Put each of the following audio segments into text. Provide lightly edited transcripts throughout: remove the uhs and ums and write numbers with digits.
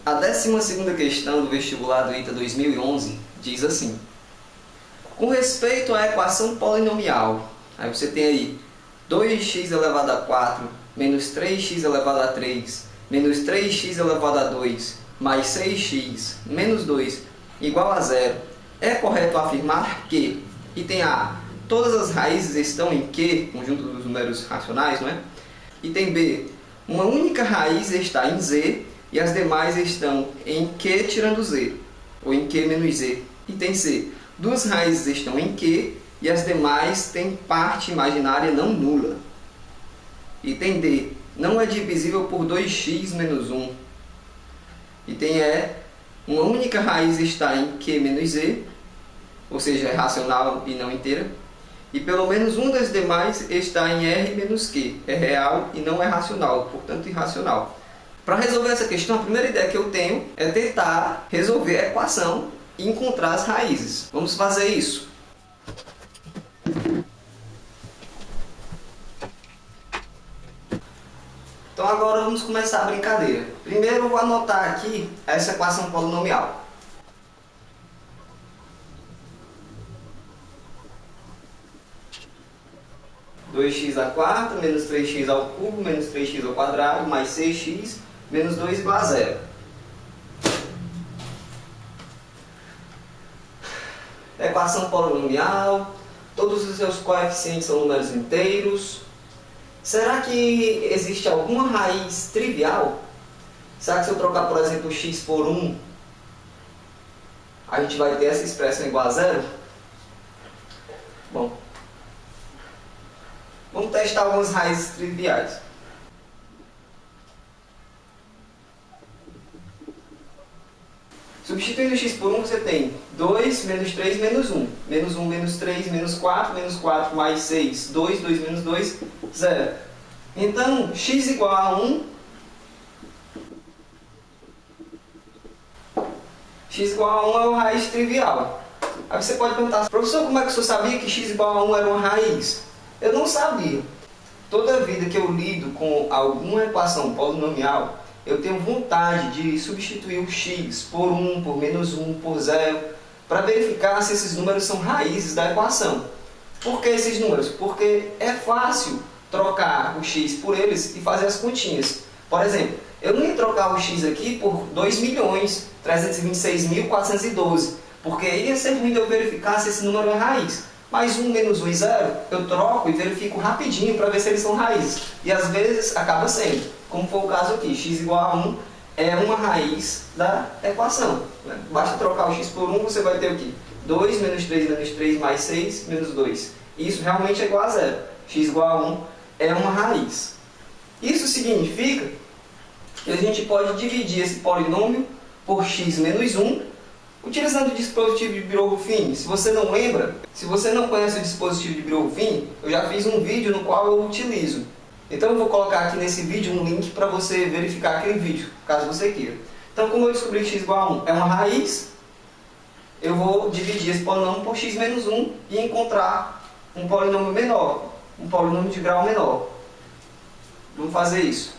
A 12ª questão do vestibular do ITA 2011 diz assim: com respeito à equação polinomial, aí você tem aí 2x elevado a 4 menos 3x elevado a 3 menos 3x elevado a 2 mais 6x menos 2 igual a 0. É correto afirmar que, item A, todas as raízes estão em Q, conjunto dos números racionais, não é? Item B, uma única raiz está em Z e as demais estão em Q tirando Z, ou em Q menos Z. Item C, duas raízes estão em Q e as demais têm parte imaginária não nula. Item D, não é divisível por 2x menos 1. Item E, uma única raiz está em Q menos Z, ou seja, é racional e não inteira. E pelo menos um das demais está em R menos Q, é real e não é racional, portanto irracional. Para resolver essa questão, a primeira ideia que eu tenho é tentar resolver a equação e encontrar as raízes. Vamos fazer isso. Então agora vamos começar a brincadeira. Primeiro eu vou anotar aqui essa equação polinomial. (2x² menos 3x ao cubo menos 3x ao quadrado mais 6x menos 2 igual a 0). Equação polinomial, todos os seus coeficientes são números inteiros. Será que existe alguma raiz trivial? Será que se eu trocar, por exemplo, x por 1, a gente vai ter essa expressão igual a 0? Bom, vamos testar algumas raízes triviais. Substituindo x por 1, você tem 2 menos 3 menos 1. Menos 1 menos 3 menos 4 mais 6. 2 menos 2, 0. Então, x igual a 1. X igual a 1 é uma raiz trivial. Aí você pode perguntar: professor, como é que o senhor sabia que x igual a 1 era uma raiz? Eu não sabia. Toda vida que eu lido com alguma equação polinomial, eu tenho vontade de substituir o x por 1, por menos 1, por 0, para verificar se esses números são raízes da equação. Por que esses números? Porque é fácil trocar o x por eles e fazer as continhas. Por exemplo, eu não ia trocar o x aqui por 2.326.412, porque ia ser ruim de eu verificar se esse número é raiz. Mas 1 menos 1 e 0, eu troco e verifico rapidinho para ver se eles são raízes. E às vezes acaba sendo, como foi o caso aqui. X igual a 1 é uma raiz da equação. Basta trocar o x por 1, você vai ter o quê? 2 menos 3 mais 6 menos 2. Isso realmente é igual a 0. X igual a 1 é uma raiz. Isso significa que a gente pode dividir esse polinômio por x menos 1, utilizando o dispositivo de Birolfini. Se você não lembra, se você não conhece o dispositivo de Birolfini, eu já fiz um vídeo no qual eu utilizo. Então eu vou colocar aqui nesse vídeo um link para você verificar aquele vídeo, caso você queira. Então, como eu descobri que x igual a 1 é uma raiz, eu vou dividir esse polinômio por x menos 1 e encontrar um polinômio menor, um polinômio de grau menor. Vamos fazer isso.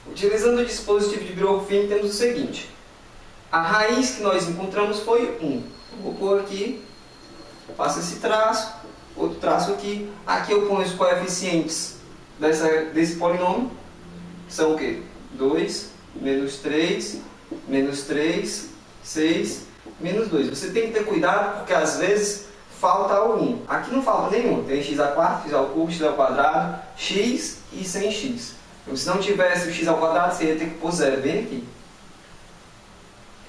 Utilizando o dispositivo de Birolfini, temos o seguinte: a raiz que nós encontramos foi 1. Eu vou pôr aqui, faço esse traço, outro traço aqui. Aqui eu ponho os coeficientes desse polinômio, que são o quê? 2, menos 3, 6, menos 2. Você tem que ter cuidado, porque às vezes falta algum. Aqui não falta nenhum. Tem x², x ao cubo, x ao quadrado, x e sem x. Então, se não tivesse o x ao quadrado, você ia ter que pôr 0 bem aqui.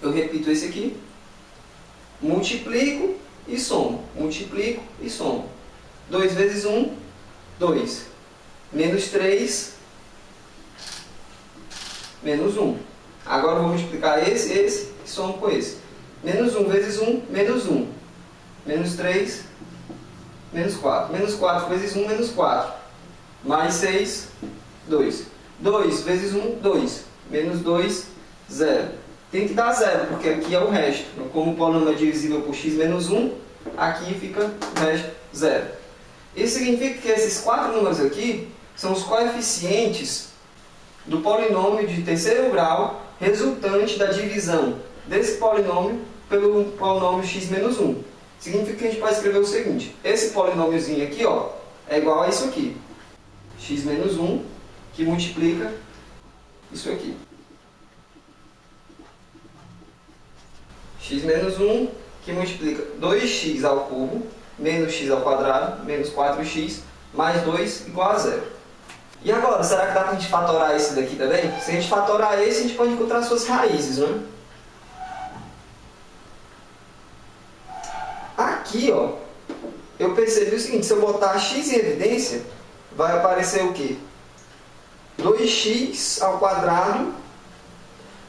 Eu repito esse aqui. Multiplico e somo. Multiplico e somo. 2 vezes 1, 2. Menos 3, menos 1. Agora eu vou multiplicar esse e somo com esse. Menos 1 vezes 1, menos 1. Menos 3, menos 4. Menos 4 vezes 1, menos 4. Mais 6, 2. 2 vezes 1, 2. Menos 2, 0. tem que dar zero, porque aqui é o resto. Então, como o polinômio é divisível por x menos 1, aqui fica o resto zero. Isso significa que esses 4 números aqui são os coeficientes do polinômio de terceiro grau resultante da divisão desse polinômio pelo polinômio x menos 1. Significa que a gente pode escrever o seguinte: esse polinômiozinho aqui, ó, é igual a isso aqui, x menos 1, que multiplica isso aqui. X menos 1, que multiplica 2x ao cubo, menos x ao quadrado, menos 4x, mais 2 igual a zero. E agora, será que dá para a gente fatorar esse daqui também? Se a gente fatorar esse, a gente pode encontrar suas raízes, né? Aqui, ó, eu percebi o seguinte: se eu botar x em evidência, vai aparecer o quê? 2x ao quadrado.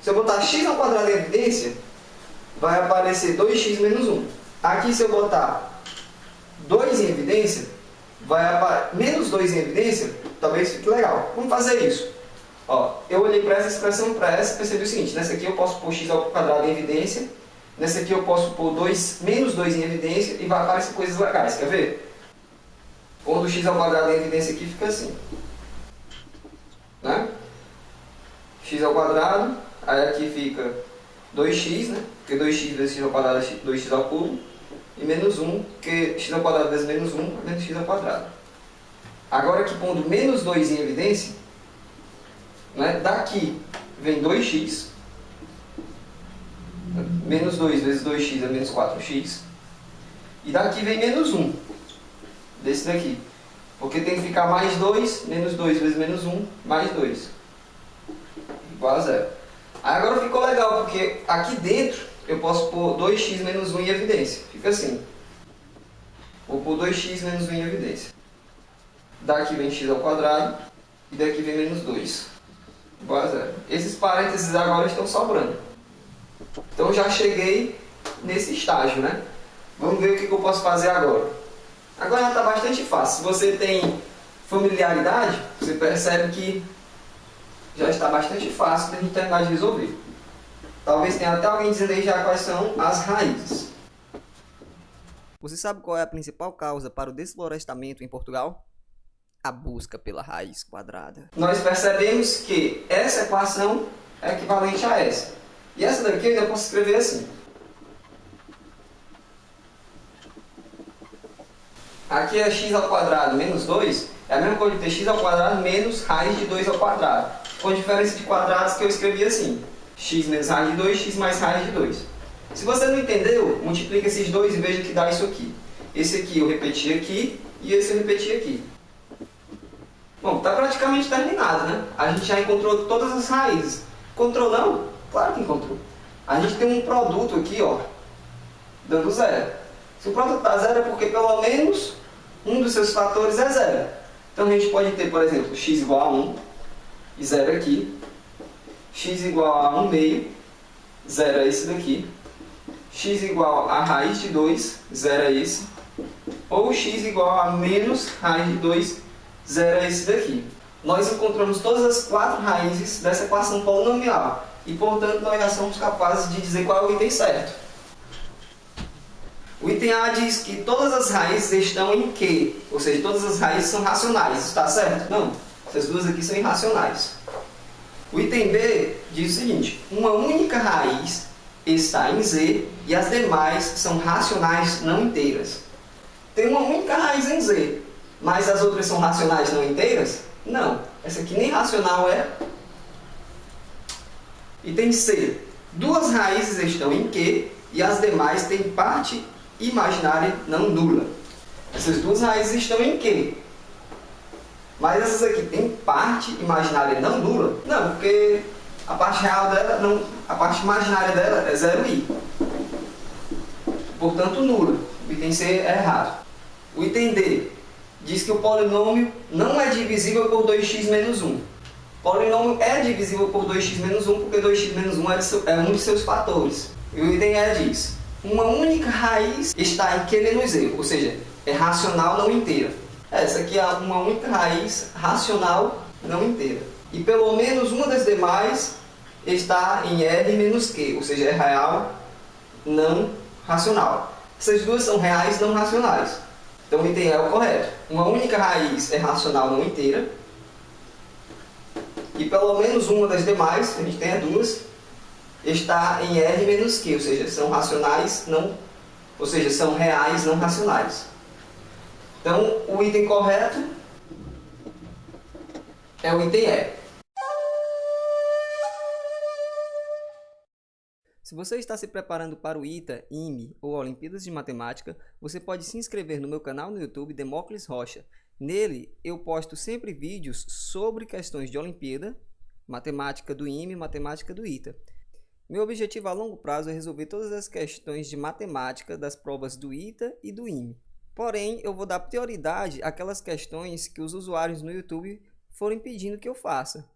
Se eu botar x ao quadrado em evidência, vai aparecer 2x menos 1. Aqui, se eu botar 2 em evidência, vai aparecer menos 2 em evidência, talvez fique legal. Vamos fazer isso. Ó, eu olhei para essa expressão, para essa, e percebi o seguinte: nessa aqui eu posso pôr x ao quadrado em evidência, nessa aqui eu posso pôr menos 2 em evidência, e vai aparecer coisas legais. Quer ver? Quando o x ao quadrado em evidência aqui fica assim, né? X ao quadrado, aí aqui fica 2x, né? Porque 2x vezes x ao quadrado é 2x ao cubo, e menos 1, porque x ao quadrado vezes menos 1 é menos x ao quadrado. Agora aqui pondo menos 2 em evidência, né? Daqui vem 2x, menos 2 vezes 2x é menos 4x, e daqui vem menos 1, desse daqui, porque tem que ficar mais 2, menos 2 vezes menos 1, mais 2, igual a zero. Aí agora ficou legal, porque aqui dentro eu posso pôr 2x menos 1 em evidência. Fica assim. Vou pôr 2x menos 1 em evidência. Daqui vem x ao quadrado e daqui vem menos 2. Igual a zero. Esses parênteses agora estão sobrando. Então já cheguei nesse estágio, né? Vamos ver o que eu posso fazer agora. Agora já está bastante fácil. Se você tem familiaridade, você percebe que já está bastante fácil para a gente terminar de resolver. Talvez tenha até alguém dizendo aí já quais são as raízes. Você sabe qual é a principal causa para o desflorestamento em Portugal? A busca pela raiz quadrada. Nós percebemos que essa equação é equivalente a essa. E essa daqui eu ainda posso escrever assim. Aqui é x ao quadrado menos 2, é a mesma coisa de ter x ao quadrado menos raiz de 2 ao quadrado. Com a diferença de quadrados que eu escrevi assim: x menos raiz de 2, x mais raiz de 2. Se você não entendeu, multiplica esses dois e veja que dá isso aqui. Esse aqui eu repeti aqui e esse eu repeti aqui. Bom, está praticamente terminado, né? A gente já encontrou todas as raízes. Encontrou não? Claro que encontrou. A gente tem um produto aqui, ó, dando zero. Se o produto está zero é porque pelo menos um dos seus fatores é zero. Então a gente pode ter, por exemplo, x igual a 1 e zero aqui. X igual a 1 meio, zero é esse daqui. X igual a raiz de 2, zero é esse. Ou x igual a menos raiz de 2, zero é esse daqui. Nós encontramos todas as 4 raízes dessa equação polinomial. E, portanto, nós já somos capazes de dizer qual é o item certo. O item A diz que todas as raízes estão em Q. Ou seja, todas as raízes são racionais. Está certo? Não. Essas duas aqui são irracionais. O item B diz o seguinte: uma única raiz está em Z e as demais são racionais não inteiras. Tem uma única raiz em Z, mas as outras são racionais não inteiras? Não. Essa aqui nem racional é. Item C. Duas raízes estão em Q e as demais têm parte imaginária não nula. Essas duas raízes estão em Q. Mas essas aqui têm parte imaginária não nula? Não, porque a parte real dela não, a parte imaginária dela é 0i. Portanto, nula. O item C é errado. O item D diz que o polinômio não é divisível por 2x menos 1. O polinômio é divisível por 2x menos 1 porque 2x menos 1 é um de seus fatores. E o item E diz: uma única raiz está em Q menos Z, ou seja, é racional não inteira. Essa aqui é uma única raiz racional não inteira. E pelo menos uma das demais está em R menos Q, ou seja, é real não racional. Essas duas são reais não racionais. Então o item E é o correto. Uma única raiz é racional não inteira. E pelo menos uma das demais, a gente tem duas, está em R menos Q, ou seja, são racionais não, ou seja, são reais não racionais. Então o item correto é o item E. Se você está se preparando para o ITA, IME ou Olimpíadas de Matemática, você pode se inscrever no meu canal no YouTube Demócles Rocha. Nele eu posto sempre vídeos sobre questões de Olimpíada, matemática do IME e matemática do ITA. Meu objetivo a longo prazo é resolver todas as questões de matemática das provas do ITA e do IME. Porém, eu vou dar prioridade àquelas questões que os usuários no YouTube forem pedindo que eu faça.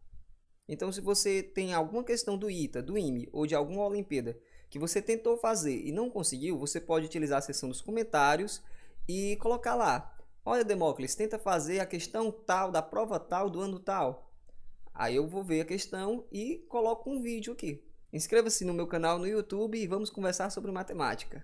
Então, se você tem alguma questão do ITA, do IME ou de alguma Olimpíada que você tentou fazer e não conseguiu, você pode utilizar a seção dos comentários e colocar lá: olha, Demócles, tenta fazer a questão tal, da prova tal, do ano tal. Aí eu vou ver a questão e coloco um vídeo aqui. Inscreva-se no meu canal no YouTube e vamos conversar sobre matemática.